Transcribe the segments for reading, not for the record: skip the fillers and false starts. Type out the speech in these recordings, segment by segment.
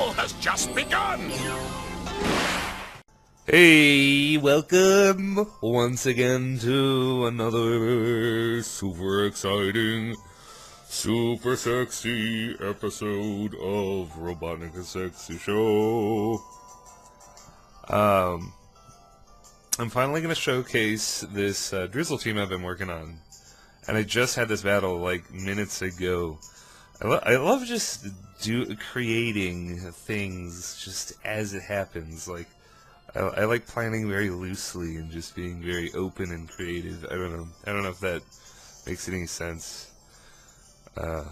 battle has just begun! Hey, welcome once again to another super exciting, super sexy episode of RobotnikIsSexy show. I'm finally going to showcase this Drizzle team I've been working on. And I just had this battle like minutes ago. I love just creating things just as it happens. Like I like planning very loosely and just being very open and creative. I don't know if that makes any sense. But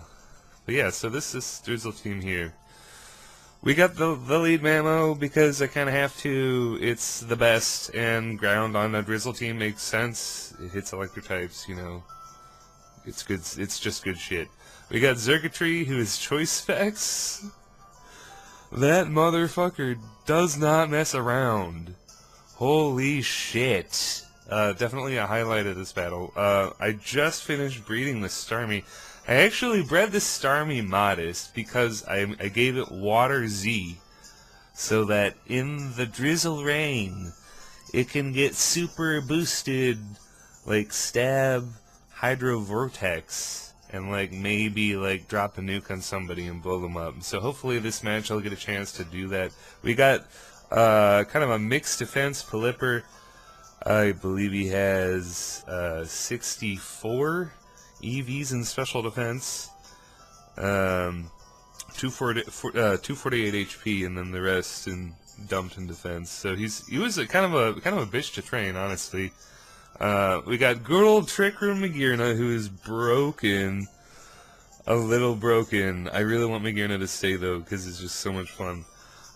yeah, so this is Drizzle team here. We got the lead Mamo because I kind of have to. It's the best, and ground on a Drizzle team makes sense. It hits electric types, you know. It's good. It's just good shit. We got Circuitry, who is choice specs. That motherfucker does not mess around. Holy shit. Definitely a highlight of this battle. I just finished breeding the Starmie. I actually bred the Starmie modest because I gave it Water Z, so that in the drizzle rain, it can get super boosted, like stab Hydro Vortex, and like maybe like drop a nuke on somebody and blow them up. So hopefully this match I'll get a chance to do that. We got kind of a mixed defense. Pelipper, I believe he has 64 EVs in special defense, 248 HP, and then the rest dumped in defense. So he was kind of a bitch to train, honestly. We got good old Trick Room Magearna, who is broken, a little broken. I really want Magearna to stay though, because it's just so much fun.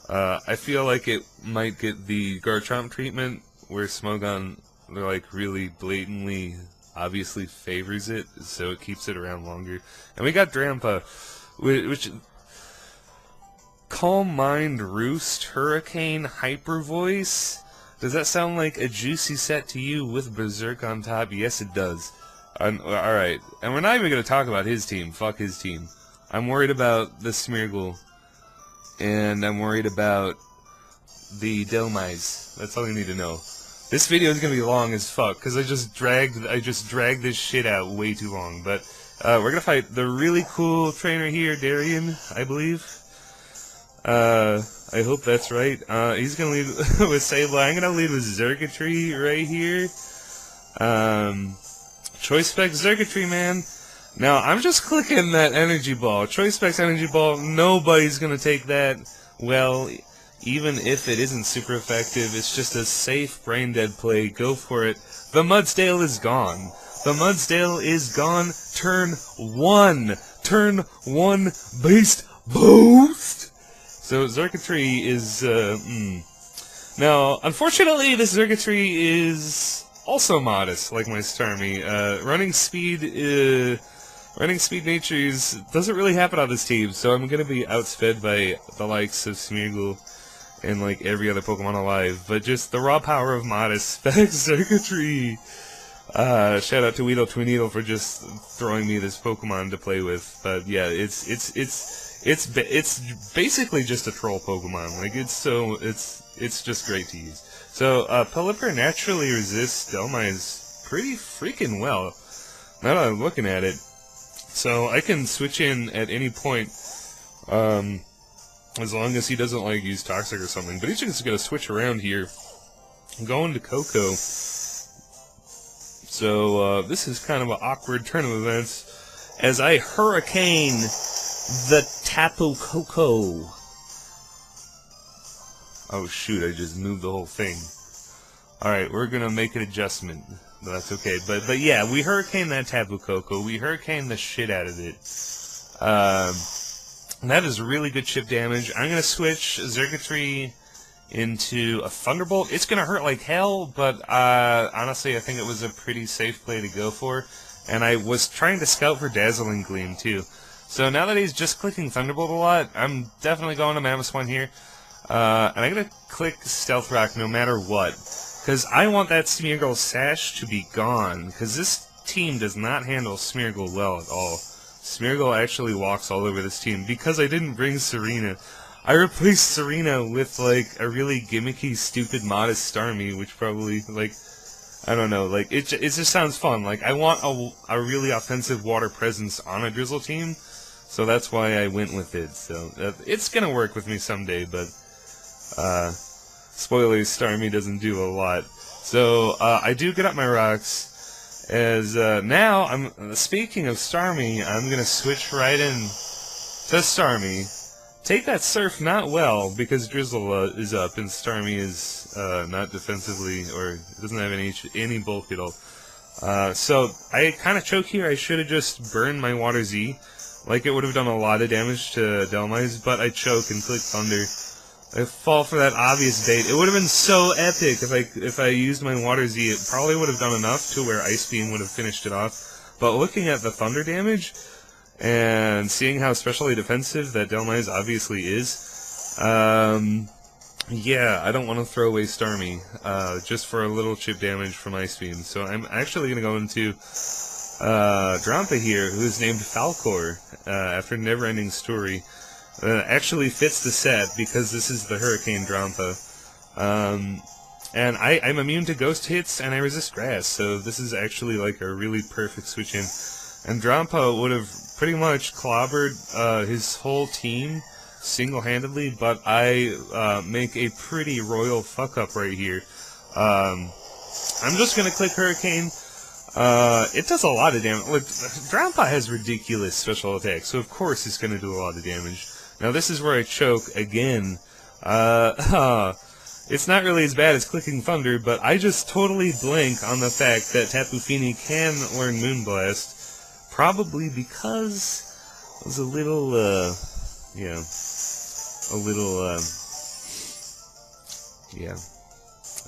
I feel like it might get the Garchomp treatment, where Smogon like really blatantly, obviously favors it, so it keeps it around longer. And we got Drampa, which Calm Mind Roost Hurricane Hyper Voice. Does that sound like a juicy set to you with Berserk on top? Yes, it does. Alright, and we're not even going to talk about his team. Fuck his team. I'm worried about the Smeargle, and I'm worried about the Delmise. That's all you need to know. This video is gonna be long as fuck because I just dragged this shit out way too long. But we're gonna fight the really cool trainer here, Darian, I believe. I hope that's right. He's gonna lead with Sable. I'm gonna lead with Circuitry right here. Choice Spec Circuitry, man. Now I'm just clicking that Energy Ball. Choice Spec's Energy Ball. Nobody's gonna take that well. Even if it isn't super effective, it's just a safe brain-dead play. Go for it. The Mudsdale is gone. The Mudsdale is gone. Turn 1. Turn 1 Beast Boost! So Circuitry is, Now, unfortunately, this Circuitry is also modest, like my Starmie. Running speed natures doesn't really happen on this team, so I'm gonna be outsped by the likes of Smeargle and like every other Pokemon alive, but just the raw power of modest spec Circuitry. Shout out to Weedle Twinneedle for just throwing me this Pokemon to play with. But yeah, it's basically just a troll Pokemon. Like it's just great to use. So Pelipper naturally resists Delmise pretty freaking well. Now that I'm looking at it, so I can switch in at any point. As long as he doesn't like use Toxic or something. But he's just gonna switch around here. I'm going to Coco. So this is kind of an awkward turn of events as I Hurricane the Tapu Koko. Oh shoot, I just moved the whole thing. Alright, we're gonna make an adjustment. But that's okay. But yeah, we Hurricane that Tapu Koko. We Hurricane the shit out of it. That is really good chip damage. I'm going to switch Circuitry into a Thunderbolt. It's going to hurt like hell, but honestly, I think it was a pretty safe play to go for. And I was trying to scout for Dazzling Gleam, too. So now that he's just clicking Thunderbolt a lot, I'm definitely going to Mammoth here. And I'm going to click Stealth Rock no matter what. Because I want that Smeargle Sash to be gone. Because this team does not handle Smeargle well at all. Smeargle actually walks all over this team. Because I didn't bring Serena, I replaced Serena with, like, a really gimmicky, stupid, modest Starmie, which probably, like, I don't know, like, it just sounds fun. Like, I want a really offensive water presence on a Drizzle team, so that's why I went with it. So, it's gonna work with me someday, but, spoilers, Starmie doesn't do a lot. So, I do get up my rocks, as, now, speaking of Starmie, I'm gonna switch right in to Starmie. Take that Surf not well, because Drizzle is up, and Starmie is not defensively, or doesn't have any bulk at all. So, I kind of choke here. I should have just burned my Water Z. Like, it would have done a lot of damage to Dhelmise, but I choke and click Thunder. I fall for that obvious bait. It would have been so epic if I used my Water Z. It probably would have done enough to where Ice Beam would have finished it off. But looking at the Thunder damage, and seeing how specially defensive that Dhelmise obviously is, yeah, I don't want to throw away Starmie, just for a little chip damage from Ice Beam. So I'm actually going to go into Drampa here, who is named Falcor, after Neverending Story. Actually fits the set, because this is the Hurricane Drampa. And I'm immune to ghost hits, and I resist grass, so this is actually like a really perfect switch in. And Drampa would have pretty much clobbered his whole team single-handedly, but I make a pretty royal fuck-up right here. I'm just going to click Hurricane. It does a lot of damage. Look, Drampa has ridiculous special attacks, so of course it's going to do a lot of damage. Now this is where I choke again. It's not really as bad as clicking Thunder, but I just totally blank on the fact that Tapu Fini can learn Moonblast. Probably because I was a little, yeah,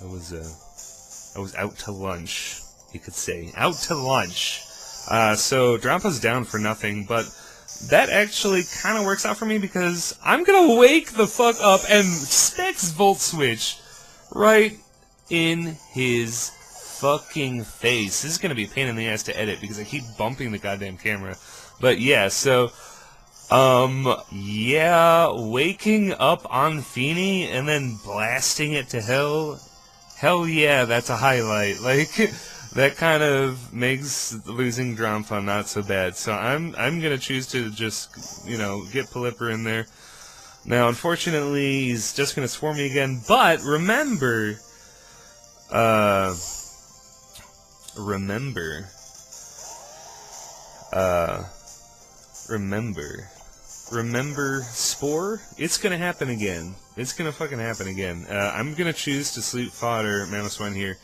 I was out to lunch, you could say. Out to lunch. So Drampa's down for nothing, but that actually kind of works out for me because I'm gonna wake the fuck up and Specs Volt Switch right in his fucking face. This is gonna be a pain in the ass to edit because I keep bumping the goddamn camera. But yeah, so yeah, waking up on Fini and then blasting it to hell. Hell yeah, that's a highlight. Like, that kind of makes losing Drampa not so bad. So I'm gonna choose to just, you know, get Pelipper in there. Now, unfortunately, he's just gonna swarm me again. But remember, remember Spore? It's gonna happen again. It's gonna fucking happen again. I'm gonna choose to Sleep Fodder Mamoswine here.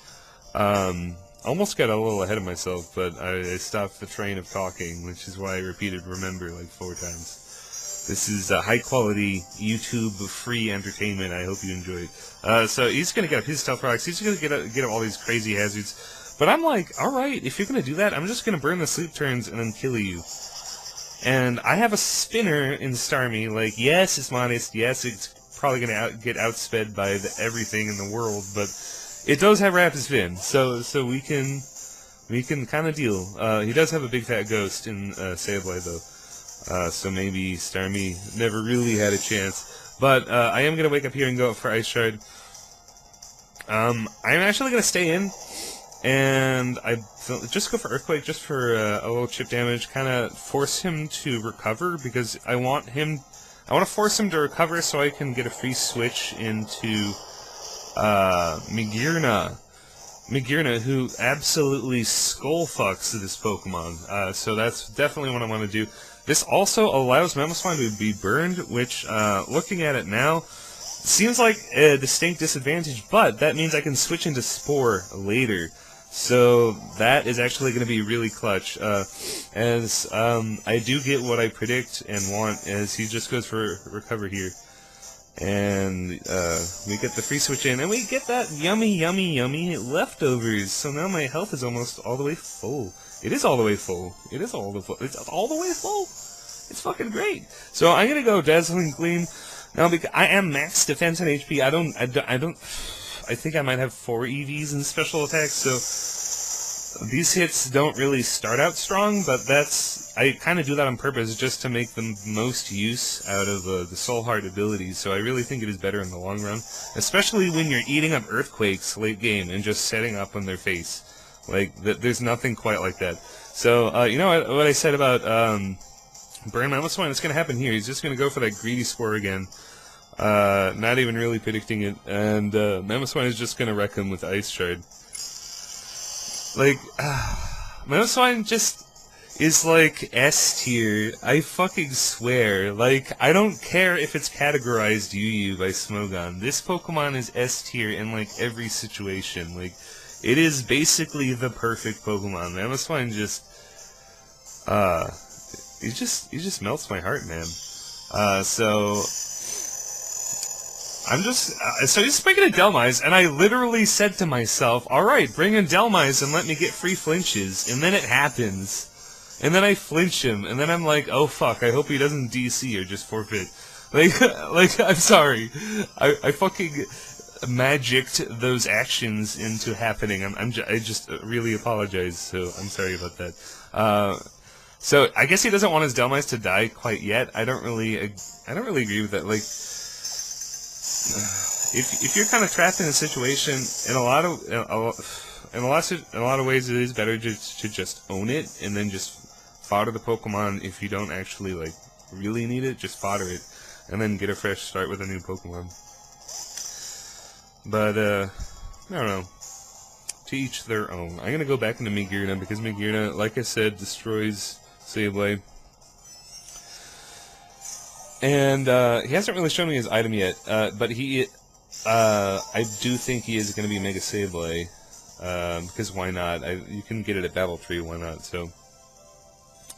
Almost got a little ahead of myself, but I stopped the train of talking, which is why I repeated remember like 4 times. This is high-quality YouTube free entertainment. I hope you enjoy it. So he's going to get up his Stealth Rocks. He's going to get up all these crazy hazards. But I'm like, alright, if you're going to do that, I'm just going to burn the sleep turns and then kill you. And I have a spinner in Starmie. Like, yes, it's modest. Yes, it's probably going to get outsped by everything in the world. But it does have Rapid Spin. So we can kind of deal. He does have a big fat ghost in Sableye, though. So maybe Starmie never really had a chance. But I am going to wake up here and go for Ice Shard. I'm actually going to stay in. And I just go for Earthquake, just for a little chip damage. Kind of force him to recover, because I want to force him to recover so I can get a free switch into Magearna. Magearna, who absolutely skull fucks this Pokemon. So that's definitely what I want to do. This also allows Mamoswine to be burned, which, looking at it now, seems like a distinct disadvantage, but that means I can switch into Spore later. So that is actually going to be really clutch, as I do get what I predict and want, as he just goes for recover here. And we get the free switch in, and we get that yummy, yummy, yummy leftovers. So now my health is almost all the way full. It is all the way full. It is all the full. It's all the way full. It's fucking great. So I'm gonna go Dazzling Gleam now, because I am max defense and HP. I think I might have 4 EVs in special attacks. So these hits don't really start out strong, but I kind of do that on purpose just to make the most use out of the Soul Heart abilities, so I really think it is better in the long run, especially when you're eating up Earthquakes late game and just setting up on their face. Like, there's nothing quite like that. So, you know what I said about Burn Mamoswine? It's going to happen here. He's just going to go for that Greedy Spore again. Not even really predicting it, and Mamoswine is just gonna wreck him with Ice Shard. Like, Mamoswine just is like S tier. I fucking swear. Like, I don't care if it's categorized UU by Smogon. This Pokemon is S tier in like every situation. Like, it is basically the perfect Pokemon. Mamoswine just, he just melts my heart, man. So he's bringing a Delmise, and I literally said to myself, alright, bring in Delmise and let me get free flinches, and then it happens. And then I flinch him, and then I'm like, oh fuck, I hope he doesn't DC or just forfeit. Like, I'm sorry. I fucking magicked those actions into happening. I just really apologize, so I'm sorry about that. So, I guess he doesn't want his Delmise to die quite yet. I don't really agree with that. Like, if you're kind of trapped in a situation, in a lot of ways, it is better to just own it and then just fodder the Pokemon. If you don't actually like really need it, just fodder it and then get a fresh start with a new Pokemon. But I don't know. To each their own. I'm gonna go back into Magearna because Magearna, like I said, destroys Sableye. And he hasn't really shown me his item yet, but I do think he is going to be Mega Sableye, because why not? You can get it at Battle Tree, why not? So,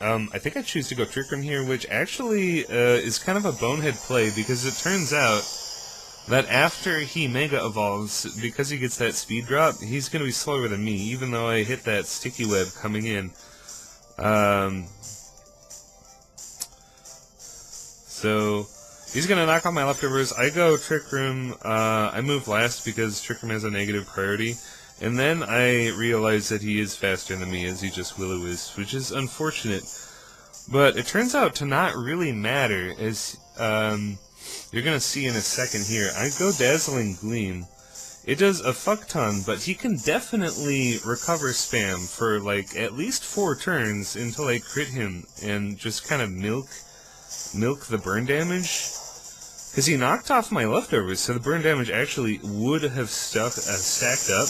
I think I choose to go Trick Room here, which actually is kind of a bonehead play, because it turns out that after he Mega Evolves, because he gets that speed drop, he's going to be slower than me, even though I hit that Sticky Web coming in. So, he's gonna knock out my leftovers. I go Trick Room. I move last because Trick Room has a negative priority. And then I realize that he is faster than me as he just Will-O-Wisps, which is unfortunate. But it turns out to not really matter, as you're gonna see in a second here. I go Dazzling Gleam. It does a fuck ton, but he can definitely recover spam for like at least 4 turns until I crit him and just kind of milk the burn damage, because he knocked off my leftovers, so the burn damage actually would have stacked up,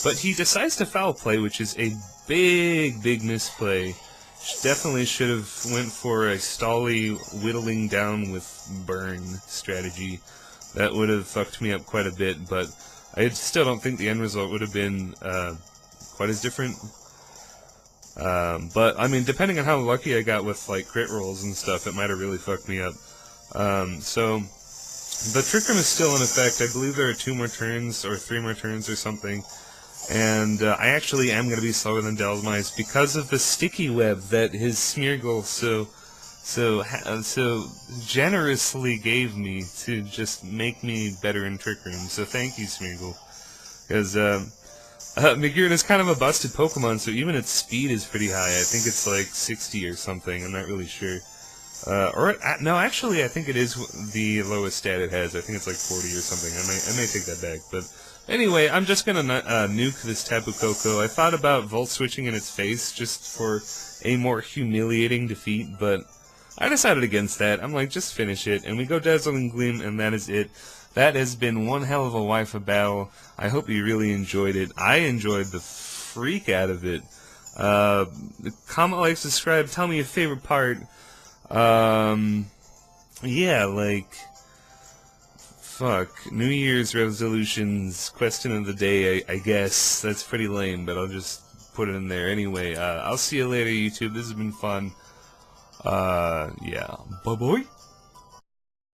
but he decides to foul play, which is a big misplay. Definitely should have went for a Stolly whittling down with burn strategy. That would have fucked me up quite a bit, but I still don't think the end result would have been quite as different. But, I mean, depending on how lucky I got with, like, crit rolls and stuff, it might have really fucked me up. So, the Trick Room is still in effect. I believe there are 2 more turns, or 3 more turns or something. And, I actually am going to be slower than Delmise because of the Sticky Web that his Smeargle so generously gave me to just make me better in Trick Room. So thank you, Smeargle. Because, Magearna is kind of a busted Pokemon, so even its speed is pretty high. I think it's like 60 or something, I'm not really sure. No, actually, I think it is the lowest stat it has. I think it's like 40 or something. I may take that back, but anyway, I'm just gonna nuke this Tapu Koko. I thought about Volt Switching in its face just for a more humiliating defeat, but I decided against that. I'm like, just finish it, and we go Dazzling Gleam, and that is it. That has been one hell of a Waifu battle. I hope you really enjoyed it. I enjoyed the freak out of it. Comment, like, subscribe, tell me your favorite part. Yeah, like, fuck, New Year's resolutions, question of the day, I guess. That's pretty lame, but I'll just put it in there anyway. I'll see you later, YouTube. This has been fun. Yeah, bye-bye.